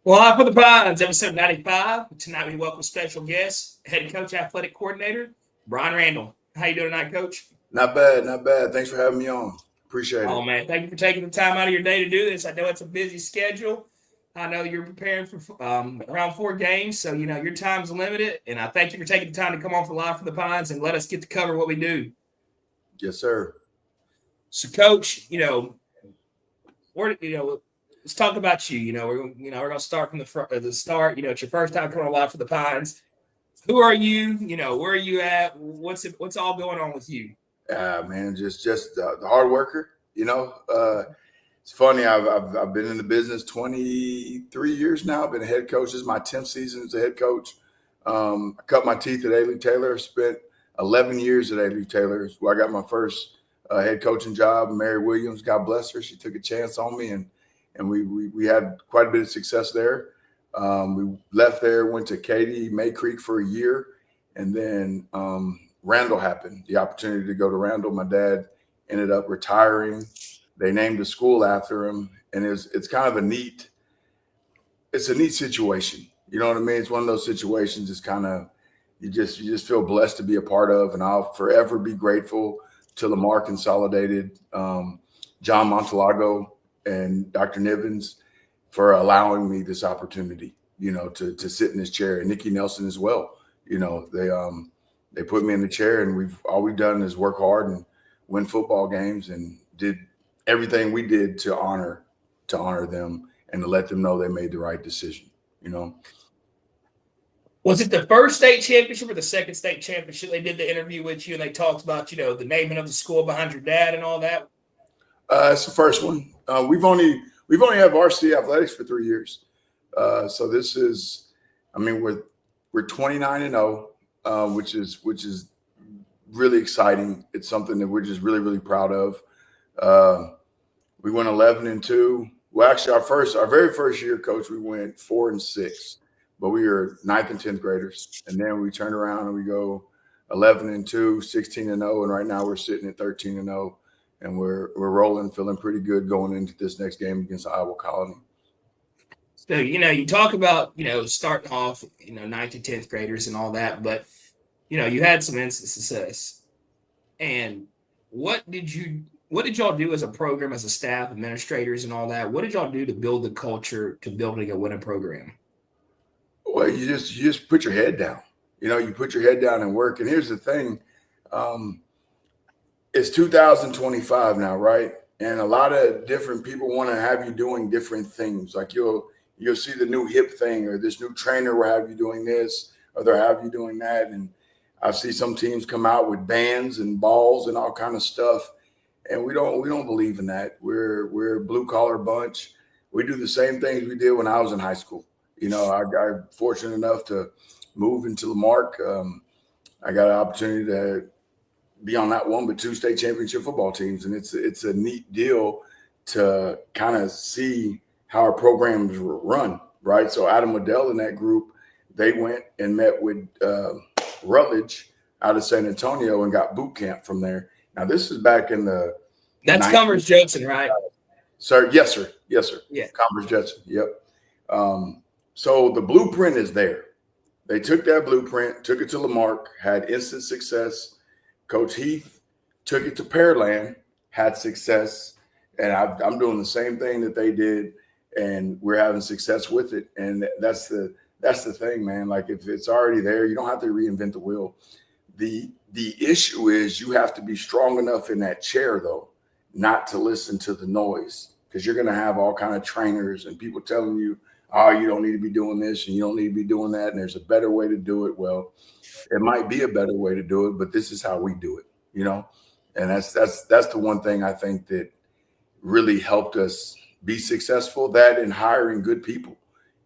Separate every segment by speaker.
Speaker 1: Well, Live for the Pines, episode 95. Tonight we welcome special guest, head coach, athletic coordinator, Brian Randle. How you doing tonight, coach?
Speaker 2: Not bad, not bad. Thanks for having me on. Appreciate
Speaker 1: Oh,
Speaker 2: it.
Speaker 1: man, thank you for taking the time out of your day to do this. I know it's a busy schedule. I know you're preparing for around 4 games, so, your time's limited. And I thank you for taking the time to come on for Live for the Pines and let us get to cover what we do.
Speaker 2: Yes, sir.
Speaker 1: So, coach, let's talk about you. We're gonna start from the start. It's your first time coming live for the Pines. Who are you? Where are you at? What's all going on with you?
Speaker 2: Man, just the hard worker. It's funny. I've been in the business 23 years now. I've been a head coach. This is my 10th season as a head coach. I cut my teeth at A. Taylor. Spent 11 years at A. Taylor, where I got my first head coaching job. Mary Williams, God bless her, she took a chance on me, and we had quite a bit of success there. We left there, went to Katy, May Creek for a year, and then Randle happened. The opportunity to go to Randle. My dad ended up retiring. They named a school after him, and it's kind of a neat situation. You know what I mean? It's one of those situations. It's kind of you just feel blessed to be a part of, and I'll forever be grateful to Lamar Consolidated, John Montalago, and Dr. Nivens for allowing me this opportunity, to sit in this chair, and Nikki Nelson as well. They put me in the chair, and all we've done is work hard and win football games, and did everything we did to honor them and to let them know they made the right decision.
Speaker 1: Was it the first state championship or the second state championship? They did the interview with you and they talked about the naming of the school behind your dad and all that.
Speaker 2: It's the first one. We've only had varsity athletics for 3 years, so this is, we're 29-0, which is really exciting. It's something that we're just really, really proud of. We went 11-2. Well, actually, our very first year, coach, we went 4-6, but we were 9th and 10th graders, and then we turn around and we go 11-2, 16-0, and right now we're sitting at 13-0. And we're rolling, feeling pretty good going into this next game against Iowa Colony.
Speaker 1: So, you talk about, starting off, 9th and 10th graders and all that, but, you had some instant success. And what did y'all do as a program, as a staff, administrators and all that? What did y'all do to build the culture to building a winning program?
Speaker 2: Well, you just put your head down. You put your head down and work. And here's the thing. It's 2025 now, right? And a lot of different people want to have you doing different things. Like you'll see the new hip thing, or this new trainer will have you doing this, or they'll have you doing that. And I see some teams come out with bands and balls and all kind of stuff. And we don't believe in that. We're a blue collar bunch. We do the same things we did when I was in high school. I got fortunate enough to move into Lamarck. I got an opportunity to be on not one but 2 state championship football teams, and it's a neat deal to kind of see how our programs run, right? So Adam Waddell and that group, they went and met with Rutledge out of San Antonio and got boot camp from there. Now this is back in the
Speaker 1: That's Converse Judson, right?
Speaker 2: Sir, yes, sir.
Speaker 1: Yeah,
Speaker 2: Converse Judson. Yep. So the blueprint is there. They took that blueprint, took it to Lamarck, had instant success. Coach Heath took it to Pearland, had success, and I'm doing the same thing that they did, and we're having success with it. And that's the thing, man. Like if it's already there, you don't have to reinvent the wheel. The issue is you have to be strong enough in that chair, though, not to listen to the noise, because you're going to have all kind of trainers and people telling you, oh, you don't need to be doing this and you don't need to be doing that, and there's a better way to do it. Well, it might be a better way to do it, but this is how we do it, and that's the one thing I think that really helped us be successful, that in hiring good people.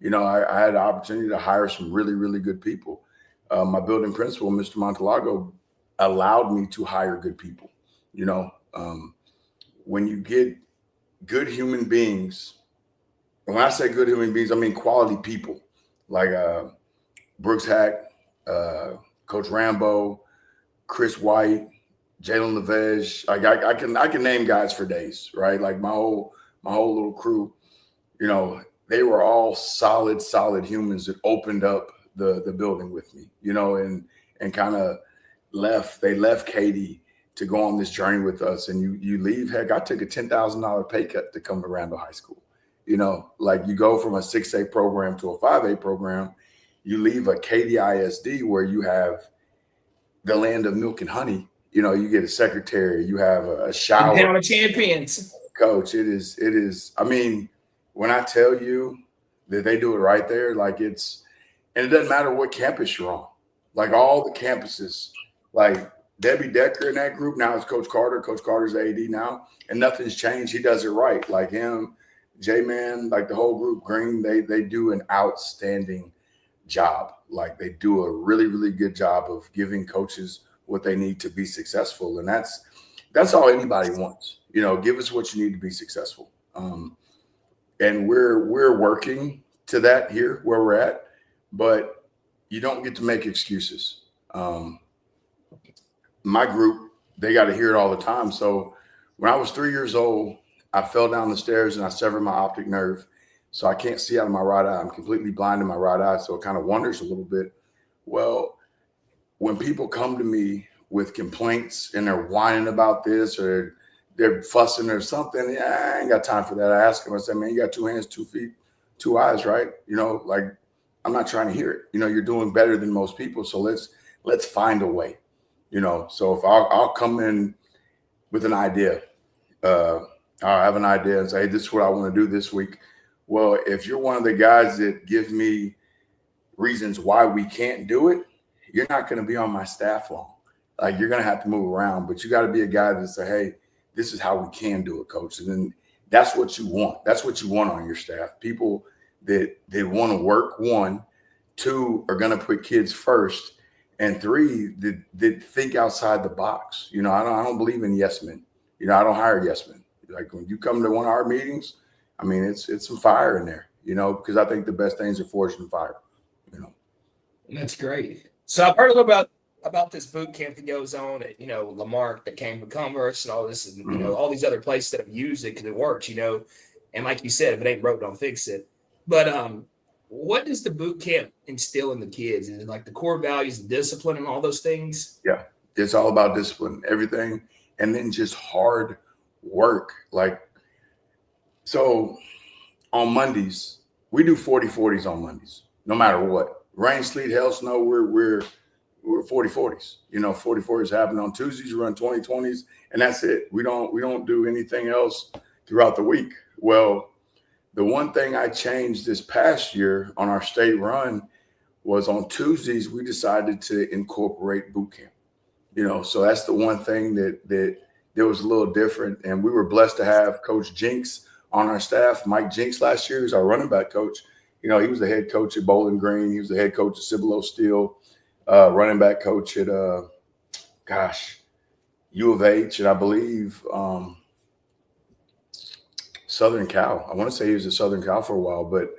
Speaker 2: I had the opportunity to hire some really, really good people. My building principal, Mr. Montalago, allowed me to hire good people. When you get good human beings, and when I say good human beings, I mean quality people like Brooks Hack, Coach Rambo, Chris White, Jalen LeVege. I can name guys for days, right? Like my whole little crew. they were all solid humans that opened up the building with me, and kind of left Katie to go on this journey with us. And you leave, heck, I took a $10,000 pay cut to come to Randle High School. Like you go from a 6A program to a 5A program, you leave a Katie ISD where you have the land of milk and honey. You get a secretary, you have a shower.
Speaker 1: Down the champions.
Speaker 2: Coach, it is. I mean, when I tell you that they do it right there, like and it doesn't matter what campus you're on. Like all the campuses, like Debbie Decker in that group, now it's Coach Carter. Coach Carter's the AD now, and nothing's changed. He does it right. Like him, J-Man, like the whole group, Green, they do an outstanding job. Like they do a really, really good job of giving coaches what they need to be successful. And that's all anybody wants. Give us what you need to be successful. And we're working to that here where we're at, but you don't get to make excuses. My group, they got to hear it all the time. So when I was 3 years old, I fell down the stairs and I severed my optic nerve. So I can't see out of my right eye. I'm completely blind in my right eye. So it kind of wanders a little bit. Well, when people come to me with complaints and they're whining about this or they're fussing or something, yeah, I ain't got time for that. I ask them, I say, man, you got 2 hands, 2 feet, 2 eyes, right? Like I'm not trying to hear it. You're doing better than most people. So let's find a way, So if I'll come in with an idea, I'll have an idea and say, hey, this is what I want to do this week. Well, if you're one of the guys that give me reasons why we can't do it, you're not going to be on my staff long. Like you're going to have to move around, but you got to be a guy that say, hey, this is how we can do it, coach. And then that's what you want. That's what you want on your staff. People that they want to work. 1, 2 are going to put kids first, and 3 that think outside the box. I don't believe in yes men. I don't hire yes men. Like when you come to one of our meetings, I mean, it's some fire in there, because I think the best things are forged in fire.
Speaker 1: That's great. So I've heard a little about this boot camp that goes on at, Lamarck that came from Commerce and all this, and, all these other places that have used it because it works, and like you said, if it ain't broke, don't fix it. But what does the boot camp instill in the kids? Is it like the core values, the discipline and all those things?
Speaker 2: Yeah, it's all about discipline, everything. And then just hard work. Like, so on Mondays, we do 40-40s on Mondays, no matter what. Rain, sleet, hail, snow, we're 40-40s. 40-40s happen on Tuesdays. You run 20-20s, and that's it. We don't do anything else throughout the week. Well, the one thing I changed this past year on our state run was on Tuesdays we decided to incorporate boot camp. So that's the one thing that was a little different. And we were blessed to have Coach Jinks on our staff. Mike Jinks last year is our running back coach. He was the head coach at Bowling Green. He was the head coach at Cibolo Steel, running back coach at U of H, and I believe Southern Cal. I want to say he was at Southern Cal for a while, but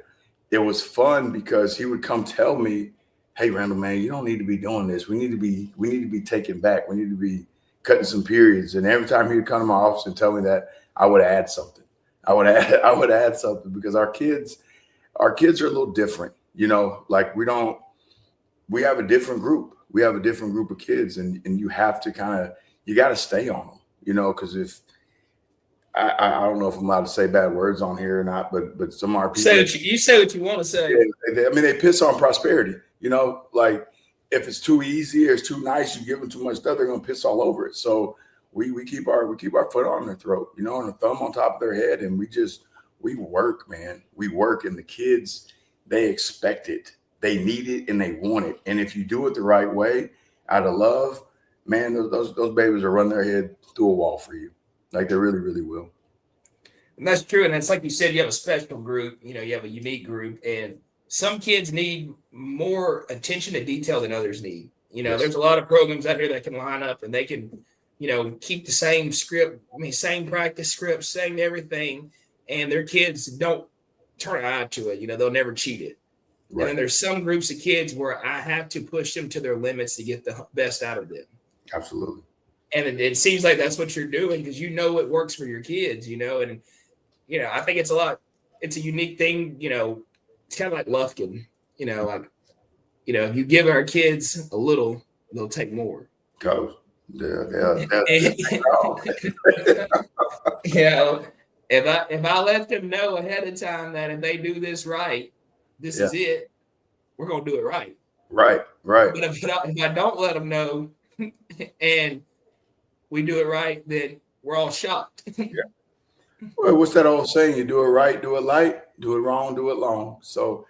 Speaker 2: it was fun because he would come tell me, hey, Randle, man, you don't need to be doing this. We need to be taken back. We need to be cutting some periods. And every time he would come to my office and tell me that, I would add something. I would add something because our kids are a little different, like we have a different group. We have a different group of kids, and you have to you got to stay on them, because if I don't know if I'm allowed to say bad words on here or not, but some of our people
Speaker 1: you say what you want to say.
Speaker 2: They piss on prosperity, like if it's too easy or it's too nice, you give them too much stuff, they're gonna piss all over it. So we keep our foot on their throat, and a thumb on top of their head, and we work, man. We work, and the kids, they expect it, they need it, and they want it. And if you do it the right way, out of love, man, those babies will run their head through a wall for you. Like they really, really will.
Speaker 1: And that's true. And it's like you said, you have a special group, you have a unique group, and some kids need more attention to detail than others need.
Speaker 2: Yes.
Speaker 1: There's a lot of programs out here that can line up and they can, keep the same script, same practice script, same everything. And their kids don't turn an eye to it. They'll never cheat it. Right. And then there's some groups of kids where I have to push them to their limits to get the best out of them.
Speaker 2: Absolutely.
Speaker 1: And it seems like that's what you're doing because it works for your kids, and I think it's a lot it's a unique thing. It's kind of like Lufkin. Like if you give our kids a little, they'll take more.
Speaker 2: Coach. Yeah.
Speaker 1: And, you know, if I let them know ahead of time that if they do this right, this
Speaker 2: Yeah.
Speaker 1: is it. We're gonna do it right.
Speaker 2: Right. Right.
Speaker 1: But if I don't let them know, and we do it right, then we're all shocked.
Speaker 2: Yeah. Well, what's that old saying? You do it right, do it light. Do it wrong, do it long. So,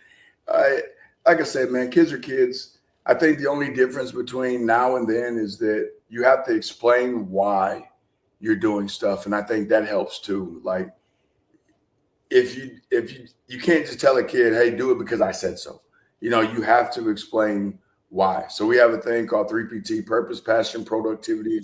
Speaker 2: I like I said, man, kids are kids. I think the only difference between now and then is that you have to explain why you're doing stuff, and I think that helps too. Like if you can't just tell a kid, hey, do it because I said so. You have to explain why. So we have a thing called 3PT, purpose, passion, productivity.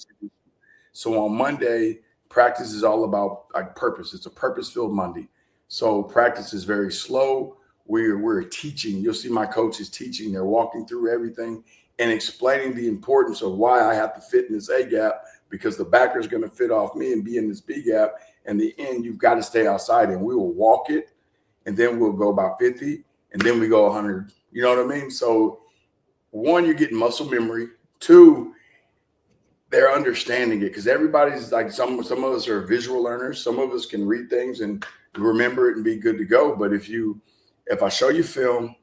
Speaker 2: So on Monday, practice is all about like purpose. It's a purpose-filled Monday. So practice is very slow. We're teaching. You'll see my coaches teaching. They're walking through everything and explaining the importance of why I have to fit in this A gap because the backer is going to fit off me and be in this B gap. And the end, you've got to stay outside. And we will walk it, and then we'll go about 50, and then we go 100. You know what I mean? So one, you're getting muscle memory. Two, they're understanding it because everybody's like some of us are visual learners. Some of us can read things and remember it and be good to go. But if I show you film,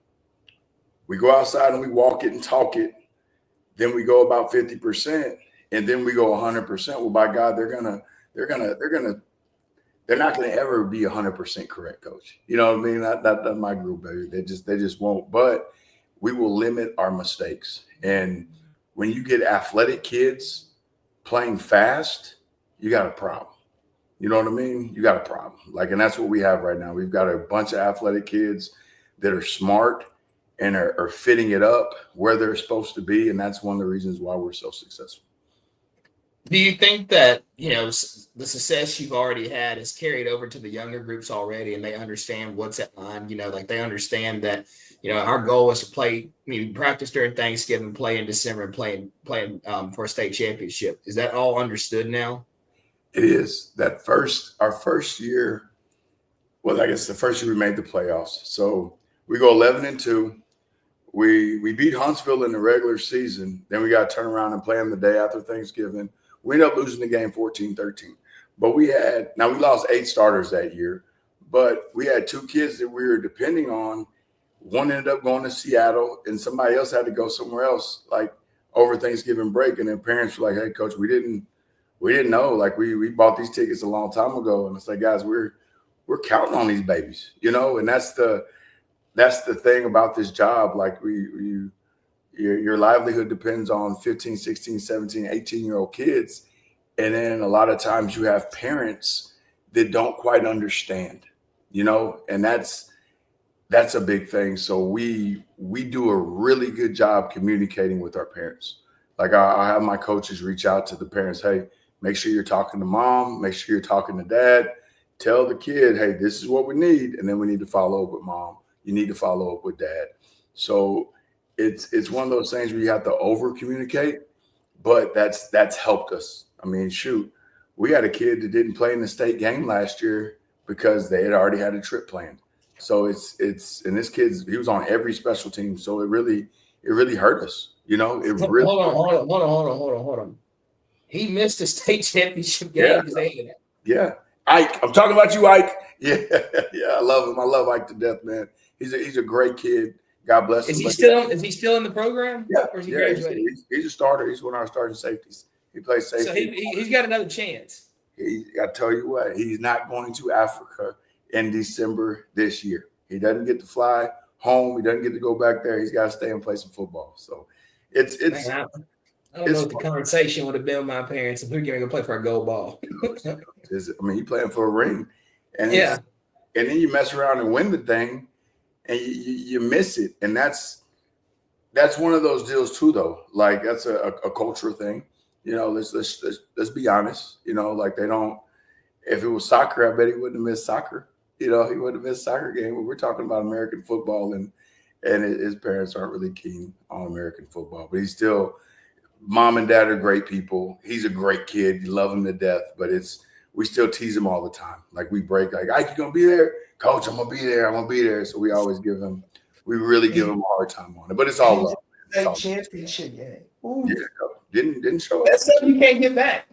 Speaker 2: we go outside and we walk it and talk it, then we go about 50%, and then we go 100%. Well, by God, they're not gonna ever be 100% correct, coach. You know what I mean? That's my group, baby. They just won't. But we will limit our mistakes. And when you get athletic kids playing fast, you got a problem. You know what I mean? You got a problem. Like, and that's what we have right now. We've got a bunch of athletic kids that are smart and are fitting it up where they're supposed to be. And that's one of the reasons why we're so successful.
Speaker 1: Do you think that the success you've already had is carried over to the younger groups already, and they understand what's at line? Like they understand that our goal is to play. I mean, practice during Thanksgiving, play in December, and playing for a state championship. Is that all understood now?
Speaker 2: It is that our first year. Well, I guess the first year we made the playoffs. So we go 11-2. We beat Huntsville in the regular season. Then we got to turn around and play them the day after Thanksgiving. We ended up losing the game 14-13. But we lost 8 starters that year, but we had 2 kids that we were depending on. One ended up going to Seattle, and somebody else had to go somewhere else, like over Thanksgiving break. And then parents were like, "Hey, coach, we didn't know. Like we bought these tickets a long time ago." And it's like, guys, we're counting on these babies, and that's the thing about this job. Like your livelihood depends on 15, 16, 17, 18-year-old kids. And then a lot of times you have parents that don't quite understand, and that's a big thing. So we do a really good job communicating with our parents. Like I have my coaches reach out to the parents. Hey, make sure you're talking to mom, make sure you're talking to dad, tell the kid, hey, this is what we need. And then we need to follow up with mom. You need to follow up with dad. So it's one of those things where you have to over communicate, but that's helped us. I mean, shoot, we had a kid that didn't play in the state game last year because they had already had a trip planned. So and this he was on every special team. So it really hurt us. It really.
Speaker 1: Hold on. He missed a state championship game because they had.
Speaker 2: Yeah. Ike, I'm talking about you, Ike. Yeah, yeah, I love him. I love Ike to death, man. He's a great kid. God bless him.
Speaker 1: Is he still in the program?
Speaker 2: Yeah,
Speaker 1: or is he graduating?
Speaker 2: He's a starter. He's one of our starting safeties. He plays safety.
Speaker 1: So he's got another chance.
Speaker 2: I tell you what, he's not going to Africa in December this year. He doesn't get to fly home. He doesn't get to go back there. He's got to stay and play some football. So it's.
Speaker 1: Man, I don't know what the conversation would have been with my parents if we were going to go play for a gold ball.
Speaker 2: I mean, you playing for a ring, and
Speaker 1: yeah,
Speaker 2: and then you mess around and win the thing, and you miss it, and that's one of those deals too, though. Like that's a cultural thing. Let's be honest. Like they don't. If it was soccer, I bet he wouldn't have missed soccer. He wouldn't have missed soccer game. But we're talking about American football, and his parents aren't really keen on American football. But he's still. Mom and dad are great people. He's a great kid. You love him to death. But we still tease him all the time. Like we break, like, Ike, you gonna be there? Coach, I'm gonna be there. I'm gonna be there. So we always we really give him a hard time on it. But it's all love. It's all
Speaker 1: championship game.
Speaker 2: yeah, didn't show up.
Speaker 1: That's something you can't get back.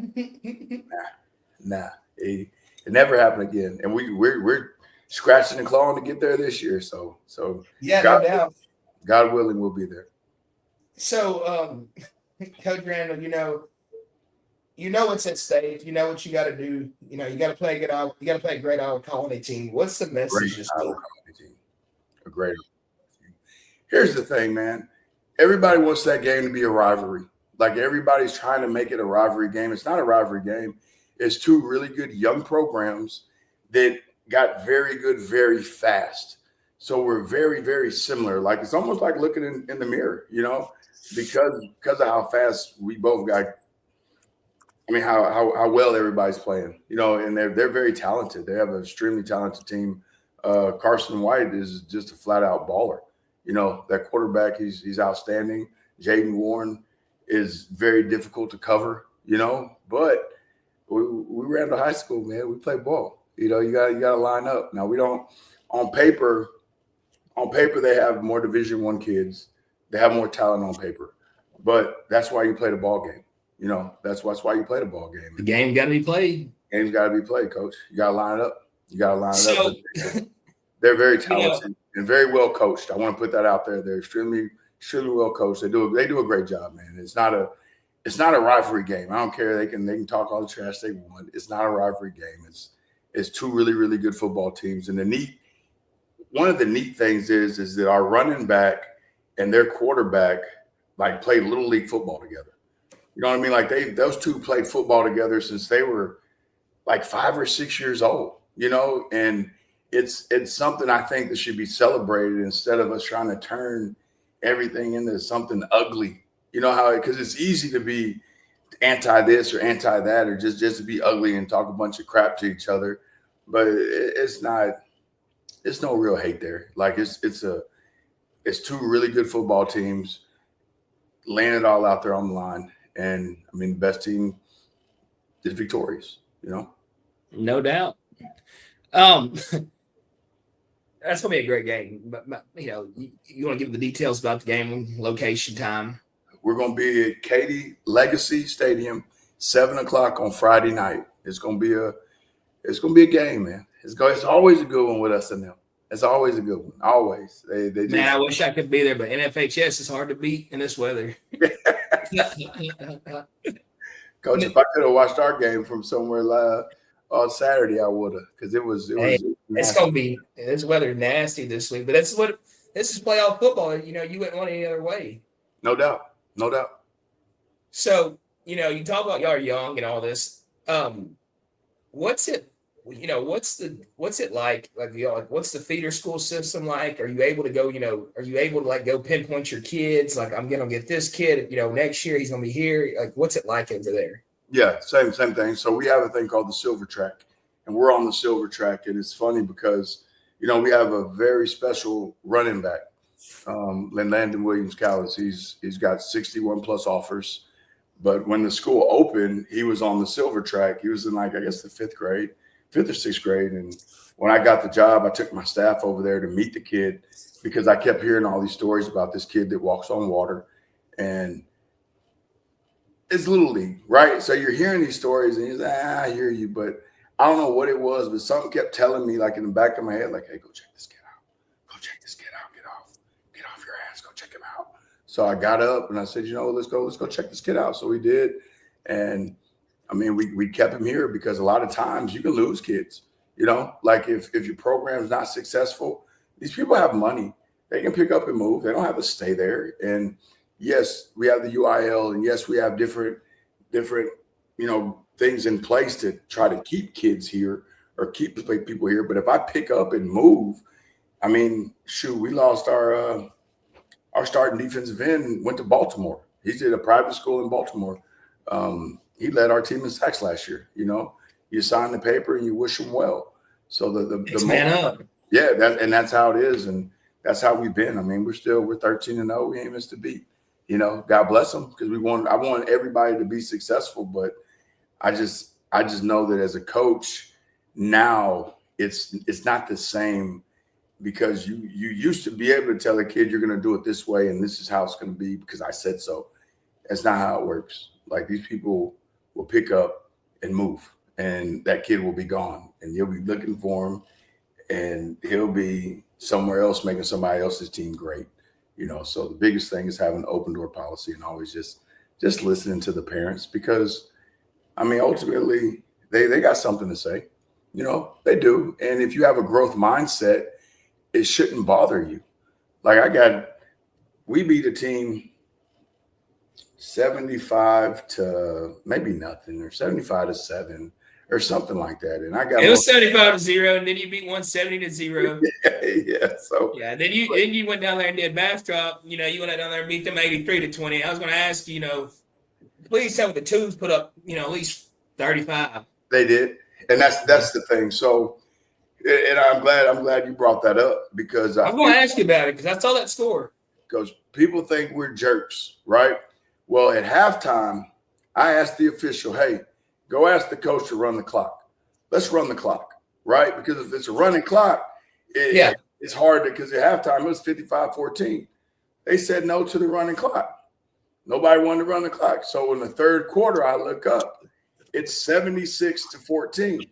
Speaker 2: Nah. It never happened again. And we're scratching and clawing to get there this year. So
Speaker 1: yeah,
Speaker 2: God,
Speaker 1: no doubt.
Speaker 2: God willing, we'll be there.
Speaker 1: So, Coach Randle, you know what's at stake. You know what you got to do. You got to play good. You got to play a great Iowa Colony team. What's the message?
Speaker 2: Iowa Colony team. A great team. Here's the thing, man. Everybody wants that game to be a rivalry. Like everybody's trying to make it a rivalry game. It's not a rivalry game. It's two really good young programs that got very good very fast. So we're very, very similar. Like it's almost like looking in the mirror, because of how fast we both got. I mean, how well everybody's playing, and they're very talented. They have an extremely talented team. Carson White is just a flat out baller. That quarterback, he's outstanding. Jaden Warren is very difficult to cover, but we Randle High School, man. We play ball. You got to line up. Now we don't on paper they have more Division I kids. They have more talent on paper, but that's why you play the ball game. That's why you play the ball game.
Speaker 1: The game got to be played.
Speaker 2: Game's got to be played, Coach. You got to line it up. They're very talented and very well coached. I want to put that out there. They're extremely well coached. They do a great job, man. It's not a rivalry game. I don't care. They can talk all the trash they want. It's not a rivalry game. It's two really, really good football teams. And one of the neat things is that our running back and their quarterback like played little league football together. You know what I mean? Like those two played football together since they were like 5 or 6 years old, and it's something I think that should be celebrated instead of us trying to turn everything into something ugly. Because it's easy to be anti this or anti that, or just to be ugly and talk a bunch of crap to each other. But it's no real hate there. Like it's two really good football teams laying it all out there on the line. And I mean, the best team is victorious,
Speaker 1: No doubt. That's gonna be a great game. But you want to give the details about the game, location, time?
Speaker 2: We're gonna be at Katy Legacy Stadium, 7:00 on Friday night. It's gonna be a game, man. It's always a good one with us and them. It's always a good one. Always.
Speaker 1: Man, I wish I could be there, but NFHS is hard to beat in this weather.
Speaker 2: Coach, if I could have watched our game from somewhere live on Saturday, I would have, because it was
Speaker 1: it's gonna be this weather nasty this week, but this is playoff football. You wouldn't want it any other way.
Speaker 2: No doubt.
Speaker 1: So you talk about y'all are young and all this. What's it? What's it like? Like, what's the feeder school system like? Are you able to go? Are you able to go pinpoint your kids? Like, I'm gonna get this kid. Next year he's gonna be here. Like, what's it like over there?
Speaker 2: Yeah, same thing. So we have a thing called the Silver Track, and we're on the Silver Track, and it's funny because we have a very special running back, Landon Williams Callis. He's got 61 plus offers, but when the school opened, he was on the Silver Track. He was in I guess the 5th or 6th grade. And when I got the job, I took my staff over there to meet the kid because I kept hearing all these stories about this kid that walks on water. And it's little league, right? So you're hearing these stories and you're like, I hear you, but I don't know what it was, but something kept telling me in the back of my head, hey, go check this kid out. Go check this kid out. Get off your ass. Go check him out. So I got up and I said, let's go check this kid out. So we did. And I mean, we kept him here because a lot of times you can lose kids, if your program's not successful, these people have money. They can pick up and move. They don't have to stay there. And yes, we have the UIL, and yes, we have different, things in place to try to keep kids here or keep people here. But if I pick up and move, I mean, shoot, we lost our starting defensive end, went to Baltimore. He's at a private school in Baltimore. He led our team in sacks last year. You sign the paper and you wish him well. So the
Speaker 1: man up.
Speaker 2: Yeah, that's how it is, and that's how we've been. I mean, we're 13-0. We ain't missed a beat. God bless them, because I want everybody to be successful, but I I just know that as a coach now, it's not the same, because you used to be able to tell a kid you're going to do it this way and this is how it's going to be because I said so. That's not how it works. Like, these people will pick up and move, and that kid will be gone, and you'll be looking for him, and he'll be somewhere else making somebody else's team great. So the biggest thing is having an open door policy and always just listening to the parents, because I mean, ultimately they got something to say. They do. And if you have a growth mindset, it shouldn't bother you. Like, we beat a team 75 to maybe nothing, or 75-7 or something like that. And
Speaker 1: it was 75-0, and then you beat 170-0.
Speaker 2: Yeah. So
Speaker 1: yeah, then you went down there and did backdrop. You went down there and beat them 83-20. I was going to ask you, please tell me the twos put up, at least 35.
Speaker 2: They did, and that's the thing. So, and I'm glad you brought that up, because
Speaker 1: I'm going to ask you about it, because I saw that score.
Speaker 2: Because people think we're jerks, right? Well, at halftime, I asked the official, "Hey, go ask the coach to run the clock. Let's run the clock, right? Because if it's a running clock, it's hard, because at halftime it was 55-14. They said no to the running clock. Nobody wanted to run the clock. So in the third quarter, I look up, it's 76-14.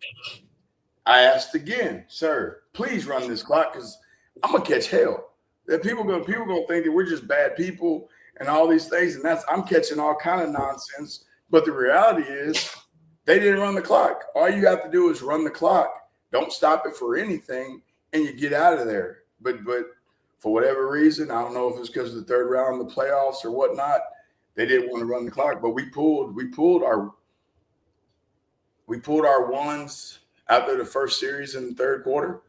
Speaker 2: I asked again, "Sir, please run this clock, because I'm gonna catch hell. That people gonna think that we're just bad people and all these things, and I'm catching all kind of nonsense. But the reality is, they didn't run the clock. All you have to do is run the clock. Don't stop it for anything, and you get out of there. But for whatever reason, I don't know if it's because of the third round of the playoffs or whatnot, they didn't want to run the clock. But we pulled our ones after the first series in the third quarter.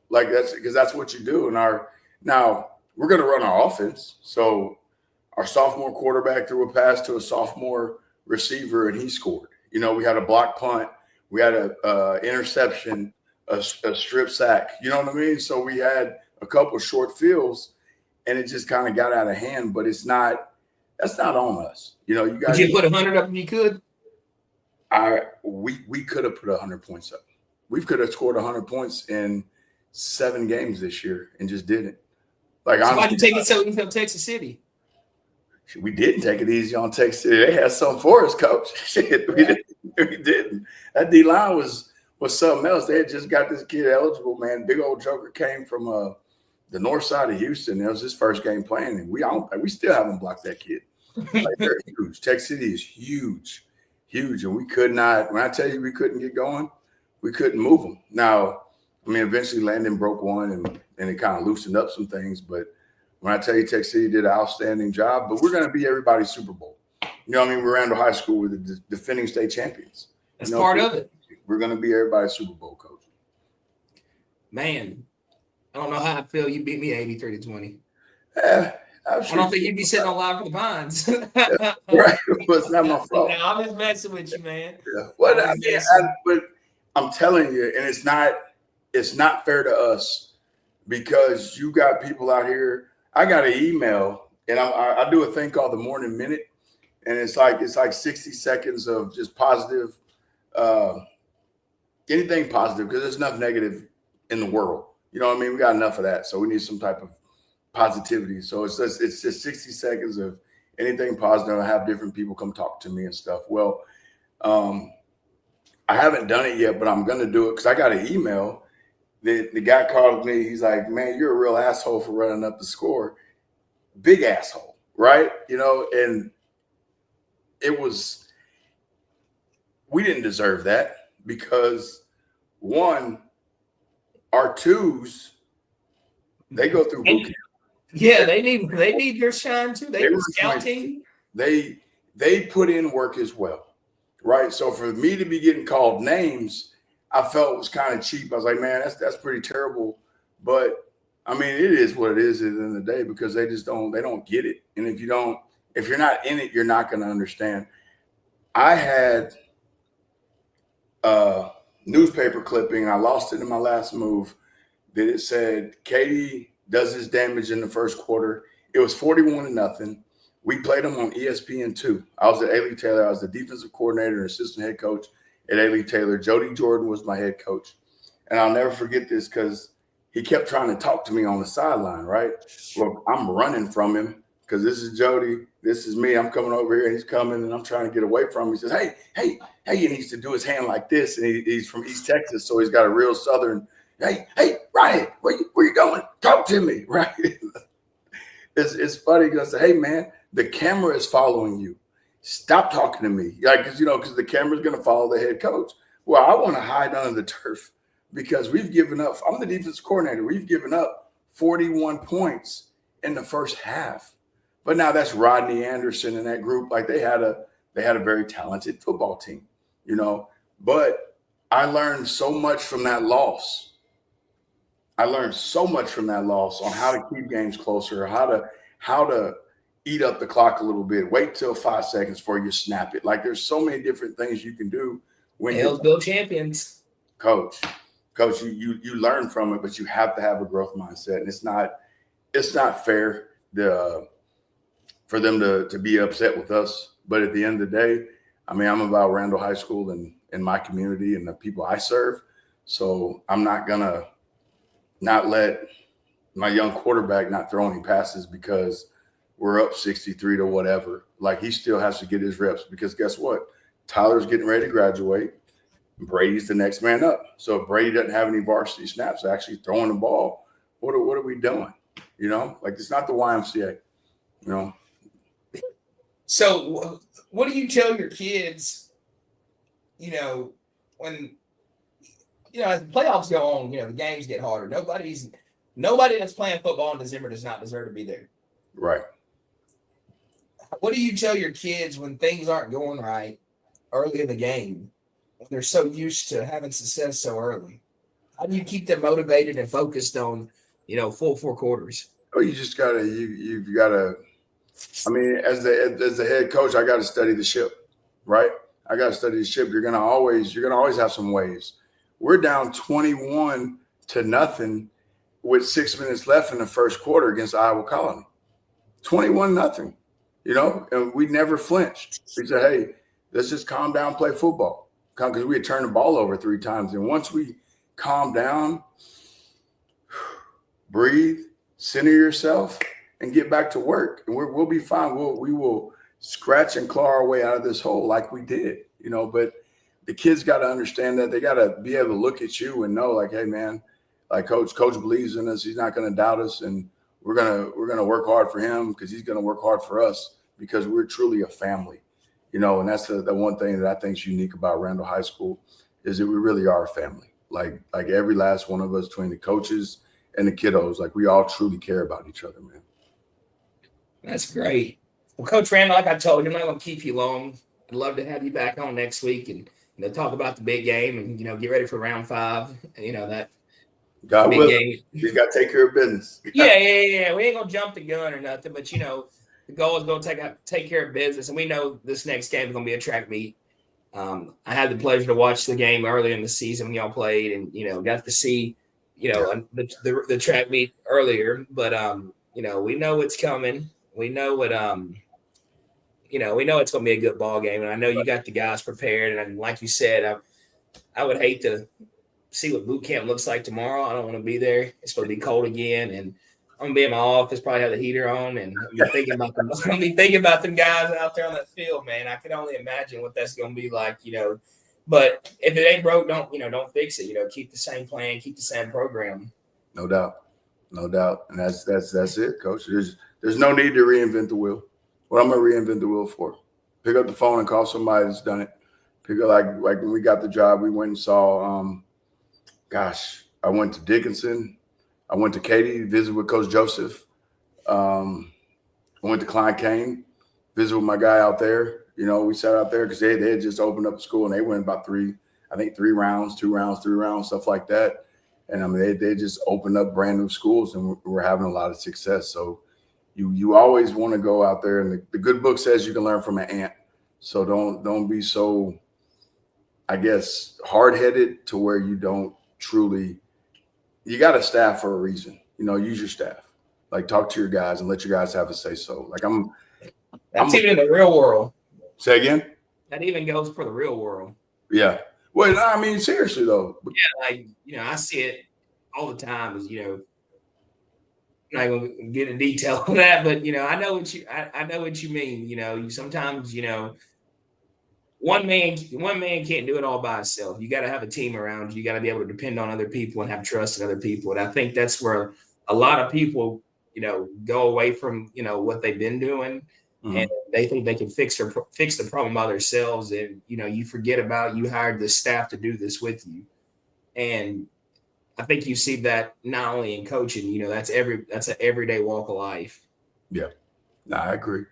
Speaker 2: Like, that's because that's what you do. Now we're going to run our offense. So our sophomore quarterback threw a pass to a sophomore receiver, and he scored. We had a block punt, we had a interception, a strip sack. You know what I mean? So we had a couple of short fields, and it just kind of got out of hand. But that's not on us. You guys.
Speaker 1: Did you put 100 up if you could?
Speaker 2: We could have put 100 points up. We could have scored 100 points in 7 games this year and just didn't. Like,
Speaker 1: so why'd you take it so easy on Texas City?
Speaker 2: We didn't take it easy on Texas City. They had something for us, coach. Shit, we didn't. That D-line was something else. They had just got this kid eligible, man. Big old joker came from the north side of Houston. It was his first game playing, and we still haven't blocked that kid. Like, they're huge. Texas City is huge, and we could not. When I tell you we couldn't get going, we couldn't move them. Now, I mean, eventually Landon broke one, and it kind of loosened up some things. But when I tell you Texas City did an outstanding job, but we're going to be everybody's Super Bowl. We're Randle High School. We're the defending state champions.
Speaker 1: That's part of it.
Speaker 2: We're going to be everybody's Super Bowl, coach.
Speaker 1: Man, I don't know how I feel. You beat me 83-20.
Speaker 2: I
Speaker 1: don't think you'd be sitting on live for the Pines.
Speaker 2: Right. Well, it's not my fault.
Speaker 1: No, I'm just messing with you, man.
Speaker 2: Yeah. Well, but I'm telling you, and it's not fair to us, because you got people out here. I got an email, and I do a thing called the Morning Minute, and it's like 60 seconds of just positive, anything positive, because there's enough negative in the world. You know what I mean? We got enough of that, so we need some type of positivity. So it's just 60 seconds of anything positive. I have different people come talk to me and stuff. Well, I haven't done it yet, but I'm going to do it, because I got an email. The guy called me. He's like, "Man, you're a real asshole for running up the score." Big asshole, right? And we didn't deserve that, because one, our twos, they go through boot camp.
Speaker 1: Yeah, they need your shine too. They were scouting.
Speaker 2: They put in work as well, right? So for me to be getting called names, I felt it was kind of cheap. I was like, man, that's pretty terrible. But I mean, it is what it is at the end of the day, because they don't get it. And if you're not in it, you're not going to understand. I had a newspaper clipping, and I lost it in my last move, that it said Katie does his damage in the first quarter. It was 41-0. We played them on ESPN2. I was at Ailey Taylor. I was the defensive coordinator and assistant head coach, at A. Lee Taylor. Jody Jordan was my head coach. And I'll never forget this because he kept trying to talk to me on the sideline, right? Well, I'm running from him because this is Jody. This is me. I'm coming over here and he's coming and I'm trying to get away from him. He says, hey. And he needs to do his hand like this. And he's from East Texas, so he's got a real Southern, hey, Ryan, where you going? Talk to me, right? It's funny because, hey, man, the camera is following you. Stop talking to me. Like, because the camera's going to follow the head coach. Well, I want to hide under the turf because we've given up. I'm the defense coordinator. We've given up 41 points in the first half. But now that's Rodney Anderson and that group. Like they had a very talented football team, But I learned so much from that loss. on how to keep games closer, how to eat up the clock a little bit, wait till 5 seconds before you snap it. Like there's so many different things you can do when
Speaker 1: Hales build champions.
Speaker 2: Coach, you learn from it, but you have to have a growth mindset. And it's not fair for them to be upset with us. But at the end of the day, I mean, I'm about Randle High School and my community and the people I serve. So I'm not gonna not let my young quarterback not throw any passes because we're up 63 to whatever. Like he still has to get his reps because guess what? Tyler's getting ready to graduate. Brady's the next man up. So if Brady doesn't have any varsity snaps, actually throwing the ball, what are we doing? Like it's not the YMCA,
Speaker 1: So what do you tell your kids, when, as the playoffs go on, the games get harder. Nobody that's playing football in December does not deserve to be there.
Speaker 2: Right.
Speaker 1: What do you tell your kids when things aren't going right early in the game, when they're so used to having success so early? How do you keep them motivated and focused on, full 4 quarters?
Speaker 2: Oh, you just gotta, you've gotta, I mean, as the head coach, I got to study the ship, right? I got to study the ship. You're gonna always have some waves. We're down 21-0 with 6 minutes left in the first quarter against Iowa Colony. 21-0, and we never flinched. We said, hey, let's just calm down, play football, because we had turned the ball over 3 times. And once we calm down, breathe, center yourself, and get back to work, and we'll be fine. We will scratch and claw our way out of this hole like we did, But the kids got to understand that they got to be able to look at you and know, like, hey, man, like coach believes in us. He's not going to doubt us, and we're gonna work hard for him because he's going to work hard for us because we're truly a family, And that's the one thing that I think is unique about Randle High School is that we really are a family. Like every last one of us, between the coaches and the kiddos, like we all truly care about each other, man.
Speaker 1: That's great. Well, Coach Randle, like I told you, I'm not going to keep you long. I'd love to have you back on next week and talk about the big game and get ready for round 5. That
Speaker 2: God
Speaker 1: big
Speaker 2: will.
Speaker 1: game.
Speaker 2: You got to take care of business.
Speaker 1: Yeah. We ain't gonna jump the gun or nothing, but the goal is gonna take care of business, and we know this next game is gonna be a track meet. I had the pleasure to watch the game earlier in the season when y'all played, and got to see the track meet earlier. But we know it's coming. We know what we know it's gonna be a good ball game, and I know you got the guys prepared. And like you said, I would hate to see what boot camp looks like tomorrow. I don't want to be there. It's supposed to be cold again, and I'm gonna be in my office, probably have the heater on, and I'm gonna be thinking about them guys out there on that field, man. I can only imagine what that's gonna be like, But if it ain't broke, don't fix it. Keep the same plan, keep the same program.
Speaker 2: No doubt, and that's it, Coach. There's no need to reinvent the wheel. What I'm gonna reinvent the wheel for? Pick up the phone and call somebody that's done it. Pick up like when we got the job, we went and saw. I went to Dickinson. I went to Katy, visited with Coach Joseph. I went to Klein Kane, visited with my guy out there. We sat out there because they had just opened up a school and they went about 3 rounds, 2 rounds, 3 rounds, stuff like that. And I mean, they just opened up brand new schools and we're having a lot of success. So you always want to go out there, and the good book says you can learn from an ant. So don't be so, I guess, hard-headed to where you don't truly. You got a staff for a reason. Use your staff. Like talk to your guys and let your guys have a say so. Like
Speaker 1: That's even in the real world.
Speaker 2: Say again?
Speaker 1: That even goes for the real world.
Speaker 2: Yeah. Well, I mean, seriously though.
Speaker 1: Yeah, like I see it all the time. Is I'm not gonna get into detail on that, but I know I know what you mean. You sometimes one man can't do it all by himself. You got to have a team around you. You got to be able to depend on other people and have trust in other people. And I think that's where a lot of people go away from what they've been doing, and they think they can fix the problem by themselves. And you forget about you hired the staff to do this with you. And I think you see that not only in coaching. That's an everyday walk of life.
Speaker 2: Yeah, no, I agree.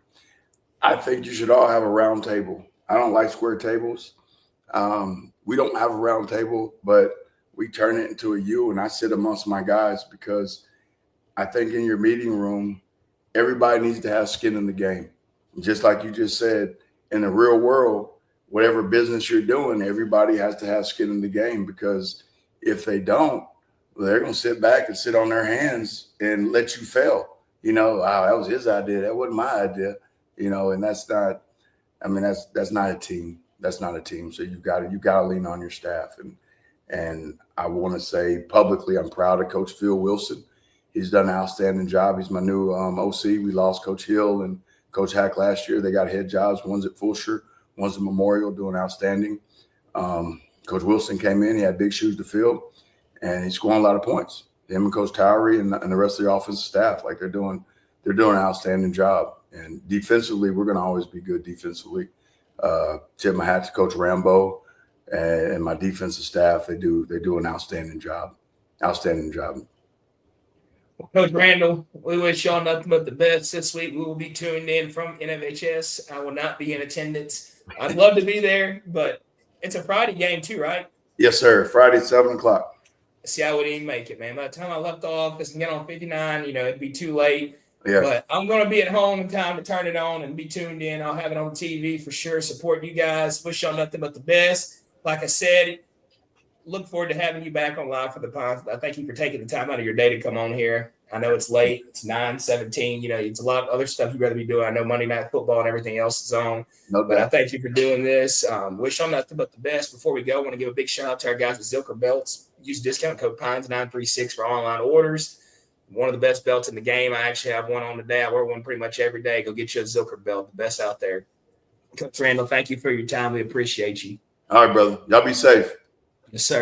Speaker 2: I think you should all have a round table. I don't like square tables. We don't have a round table, but we turn it into a U, and I sit amongst my guys because I think in your meeting room, everybody needs to have skin in the game. Just like you just said, in the real world, whatever business you're doing, everybody has to have skin in the game, because if they don't, they're going to sit back and sit on their hands and let you fail. Wow, that was his idea. That wasn't my idea. And that's not, I mean, that's not a team. That's not a team. So you got to lean on your staff. And I want to say publicly, I'm proud of Coach Phil Wilson. He's done an outstanding job. He's my new OC. We lost Coach Hill and Coach Hack last year. They got head jobs. One's at Fulsher, one's at Memorial, doing outstanding. Coach Wilson came in. He had big shoes to fill, and he's scoring a lot of points. Him and Coach Towery and the rest of the offensive staff, like they're doing an outstanding job. And defensively, we're going to always be good defensively. Tip my hat to Coach Rambo and my defensive staff. They do an outstanding job. Outstanding job.
Speaker 1: Coach Randle, we wish y'all nothing but the best this week. We will be tuned in from NFHS. I will not be in attendance. I'd love to be there, but it's a Friday game too, right?
Speaker 2: Yes, sir. Friday, 7:00.
Speaker 1: See, I wouldn't even make it, man. By the time I left off, because I can get on 59, it'd be too late.
Speaker 2: Yeah.
Speaker 1: But I'm going to be at home in time to turn it on and be tuned in. I'll have it on TV for sure. Support you guys. Wish y'all nothing but the best. Like I said, look forward to having you back on live for the pod. I thank you for taking the time out of your day to come on here. I know it's late. It's 9:17. It's a lot of other stuff you'd rather be doing. I know Monday Night Football and everything else is on. But I thank you for doing this. Wish y'all nothing but the best. Before we go, I want to give a big shout out to our guys at Zilker Belts. Use discount code PINES936 for online orders. One of the best belts in the game. I actually have one on today. I wear one pretty much every day. Go get you a Zilker belt, the best out there. Coach Randle, thank you for your time. We appreciate you.
Speaker 2: All right, brother. Y'all be safe.
Speaker 1: Yes, sir.